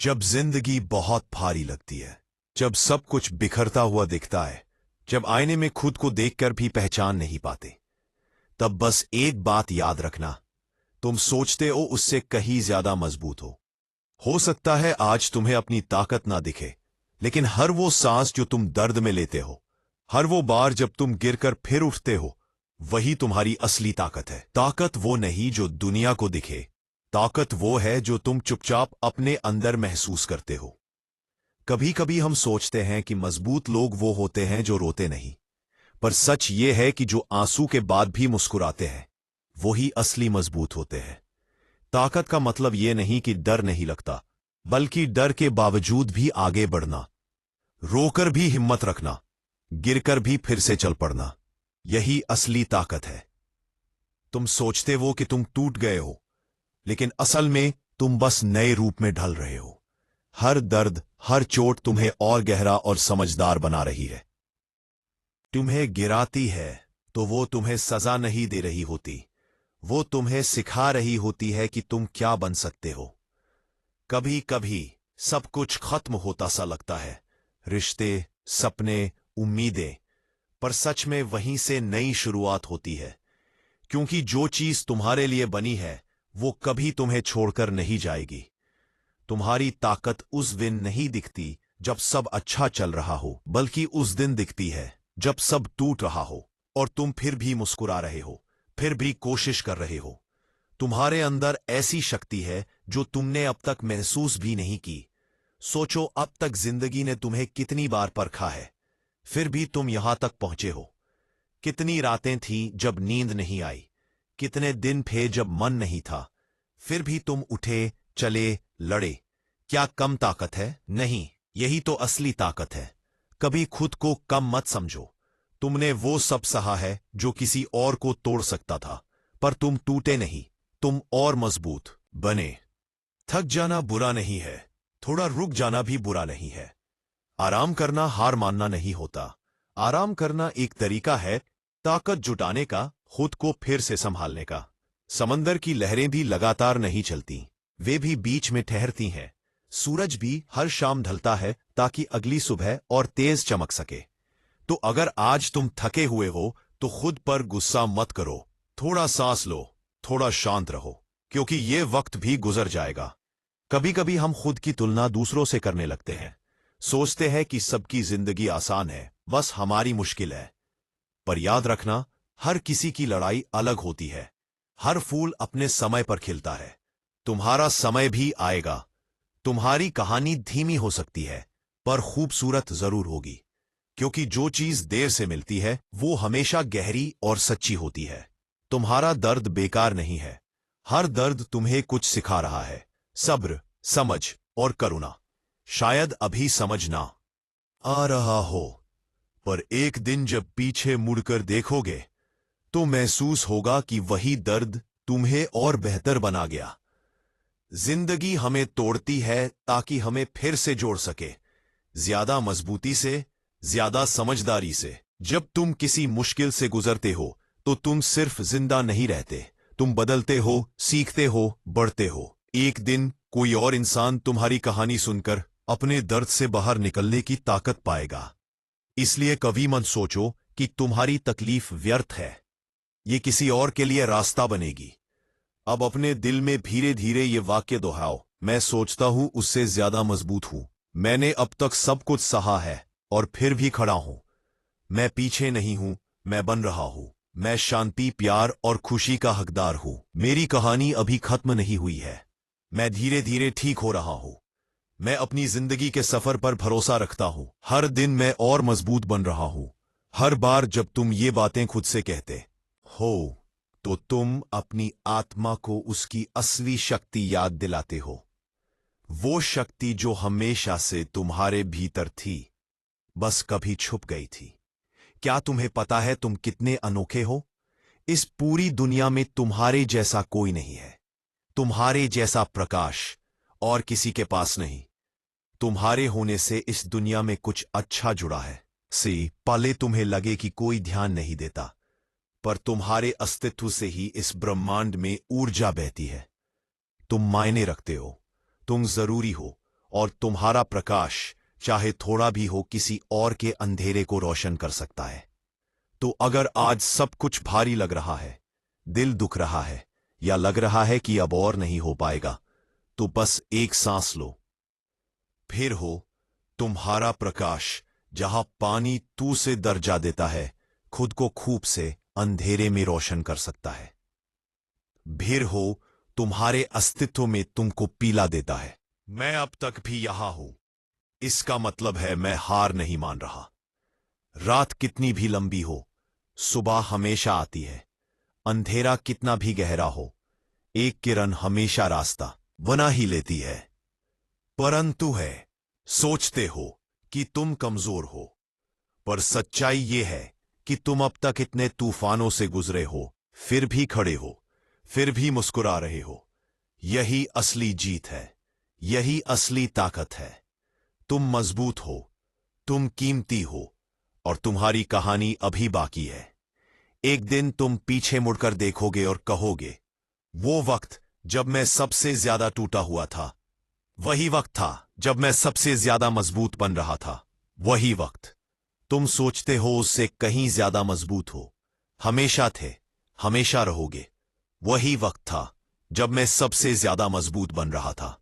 जब जिंदगी बहुत भारी लगती है, जब सब कुछ बिखरता हुआ दिखता है, जब आईने में खुद को देखकर भी पहचान नहीं पाते, तब बस एक बात याद रखना, तुम सोचते हो उससे कहीं ज्यादा मजबूत हो सकता है आज तुम्हें अपनी ताकत ना दिखे, लेकिन हर वो सांस जो तुम दर्द में लेते हो, हर वो बार जब तुम गिरकर फिर उठते हो, वही तुम्हारी असली ताकत है। ताकत वो नहीं जो दुनिया को दिखे, ताकत वो है जो तुम चुपचाप अपने अंदर महसूस करते हो। कभी कभी हम सोचते हैं कि मजबूत लोग वो होते हैं जो रोते नहीं, पर सच ये है कि जो आंसू के बाद भी मुस्कुराते हैं, वही असली मजबूत होते हैं। ताकत का मतलब ये नहीं कि डर नहीं लगता, बल्कि डर के बावजूद भी आगे बढ़ना, रोकर भी हिम्मत रखना, गिरकर भी फिर से चल पड़ना, यही असली ताकत है। तुम सोचते हो कि तुम टूट गए हो, लेकिन असल में तुम बस नए रूप में ढल रहे हो। हर दर्द, हर चोट तुम्हें और गहरा और समझदार बना रही है। तुम्हें गिराती है तो वो तुम्हें सजा नहीं दे रही होती, वो तुम्हें सिखा रही होती है कि तुम क्या बन सकते हो। कभी कभी सब कुछ खत्म होता सा लगता है, रिश्ते, सपने, उम्मीदें, पर सच में वहीं से नई शुरुआत होती है। क्योंकि जो चीज तुम्हारे लिए बनी है, वो कभी तुम्हें छोड़कर नहीं जाएगी। तुम्हारी ताकत उस दिन नहीं दिखती जब सब अच्छा चल रहा हो, बल्कि उस दिन दिखती है जब सब टूट रहा हो और तुम फिर भी मुस्कुरा रहे हो, फिर भी कोशिश कर रहे हो। तुम्हारे अंदर ऐसी शक्ति है जो तुमने अब तक महसूस भी नहीं की। सोचो, अब तक जिंदगी ने तुम्हें कितनी बार परखा है, फिर भी तुम यहां तक पहुंचे हो। कितनी रातें थीं जब नींद नहीं आई, कितने दिन थे जब मन नहीं था, फिर भी तुम उठे, चले, लड़े। क्या कम ताकत है? नहीं, यही तो असली ताकत है। कभी खुद को कम मत समझो। तुमने वो सब सहा है जो किसी और को तोड़ सकता था, पर तुम टूटे नहीं, तुम और मजबूत बने। थक जाना बुरा नहीं है, थोड़ा रुक जाना भी बुरा नहीं है। आराम करना हार मानना नहीं होता। आराम करना एक तरीका है ताकत जुटाने का, खुद को फिर से संभालने का। समंदर की लहरें भी लगातार नहीं चलती, वे भी बीच में ठहरती हैं। सूरज भी हर शाम ढलता है ताकि अगली सुबह और तेज चमक सके। तो अगर आज तुम थके हुए हो तो खुद पर गुस्सा मत करो, थोड़ा सांस लो, थोड़ा शांत रहो, क्योंकि ये वक्त भी गुजर जाएगा। कभी कभी हम खुद की तुलना दूसरों से करने लगते हैं, सोचते हैं कि सबकी जिंदगी आसान है, बस हमारी मुश्किल है। पर याद रखना, हर किसी की लड़ाई अलग होती है। हर फूल अपने समय पर खिलता है, तुम्हारा समय भी आएगा। तुम्हारी कहानी धीमी हो सकती है, पर खूबसूरत जरूर होगी, क्योंकि जो चीज देर से मिलती है वो हमेशा गहरी और सच्ची होती है। तुम्हारा दर्द बेकार नहीं है, हर दर्द तुम्हें कुछ सिखा रहा है। सब्र, समझ और करुणा। शायद अभी समझ ना आ रहा हो, पर एक दिन जब पीछे मुड़कर देखोगे तो महसूस होगा कि वही दर्द तुम्हें और बेहतर बना गया। जिंदगी हमें तोड़ती है ताकि हमें फिर से जोड़ सके, ज्यादा मजबूती से, ज्यादा समझदारी से। जब तुम किसी मुश्किल से गुजरते हो तो तुम सिर्फ जिंदा नहीं रहते, तुम बदलते हो, सीखते हो, बढ़ते हो। एक दिन कोई और इंसान तुम्हारी कहानी सुनकर अपने दर्द से बाहर निकलने की ताकत पाएगा। इसलिए कभी मत सोचो कि तुम्हारी तकलीफ व्यर्थ है, ये किसी और के लिए रास्ता बनेगी। अब अपने दिल में धीरे धीरे ये वाक्य दोहराओ, मैं सोचता हूं उससे ज्यादा मजबूत हूं। मैंने अब तक सब कुछ सहा है और फिर भी खड़ा हूं। मैं पीछे नहीं हूं, मैं बन रहा हूं। मैं शांति, प्यार और खुशी का हकदार हूं। मेरी कहानी अभी खत्म नहीं हुई है, मैं धीरे धीरे ठीक हो रहा हूं। मैं अपनी जिंदगी के सफर पर भरोसा रखता हूं। हर दिन मैं और मजबूत बन रहा हूं। हर बार जब तुम ये बातें खुद से कहते हो तो तुम अपनी आत्मा को उसकी असली शक्ति याद दिलाते हो, वो शक्ति जो हमेशा से तुम्हारे भीतर थी, बस कभी छुप गई थी। क्या तुम्हें पता है तुम कितने अनोखे हो? इस पूरी दुनिया में तुम्हारे जैसा कोई नहीं है, तुम्हारे जैसा प्रकाश और किसी के पास नहीं। तुम्हारे होने से इस दुनिया में कुछ अच्छा जुड़ा है। पहले तुम्हें लगे कि कोई ध्यान नहीं देता, पर तुम्हारे अस्तित्व से ही इस ब्रह्मांड में ऊर्जा बहती है। तुम मायने रखते हो, तुम जरूरी हो, और तुम्हारा प्रकाश चाहे थोड़ा भी हो किसी और के अंधेरे को रोशन कर सकता है। तो अगर आज सब कुछ भारी लग रहा है, दिल दुख रहा है या लग रहा है कि अब और नहीं हो पाएगा, तो बस एक सांस लो। फिर हो तुम्हारा प्रकाश, जहां पानी तू से दर्जा देता है, खुद को खूब से अंधेरे में रोशन कर सकता है। भीर हो तुम्हारे अस्तित्व में तुमको पीला देता है। मैं अब तक भी यहां हूं, इसका मतलब है मैं हार नहीं मान रहा। रात कितनी भी लंबी हो, सुबह हमेशा आती है। अंधेरा कितना भी गहरा हो, एक किरण हमेशा रास्ता बना ही लेती है। परंतु है, सोचते हो कि तुम कमजोर हो, पर सच्चाई ये है कि तुम अब तक इतने तूफानों से गुजरे हो, फिर भी खड़े हो, फिर भी मुस्कुरा रहे हो। यही असली जीत है, यही असली ताकत है। तुम मजबूत हो, तुम कीमती हो, और तुम्हारी कहानी अभी बाकी है। एक दिन तुम पीछे मुड़कर देखोगे और कहोगे, वो वक्त जब मैं सबसे ज्यादा टूटा हुआ था, वही वक्त था जब मैं सबसे ज्यादा मजबूत बन रहा था। वही वक्त तुम सोचते हो उससे कहीं ज्यादा मजबूत हो, हमेशा थे, हमेशा रहोगे। वही वक्त था जब मैं सबसे ज्यादा मजबूत बन रहा था।